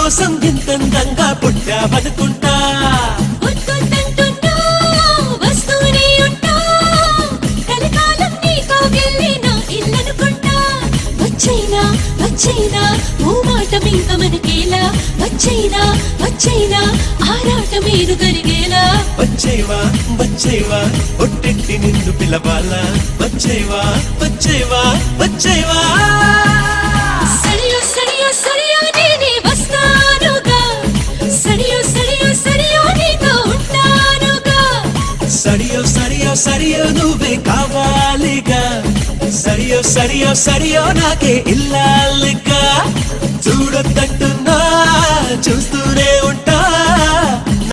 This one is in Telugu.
కోసం ఇంతందంగా పుట్టావనుకుంటా వచ్చైనా ఓ మాట మీద మనకేలా వచ్చైనా ఆరాటమేరు గరిగేలా వచ్చేవా ఒట్టెట్టి నిన్ను పిలవాలా వచ్చేవా సరియో నేనే వస్తానుగా సరియో నీతో ఉంటానుగా సరియో నువ్వే కావాలిగా సరియో నాకే ఇల్లాలిగా చూడొద్దంటున్నా చూస్తూనే ఉంటా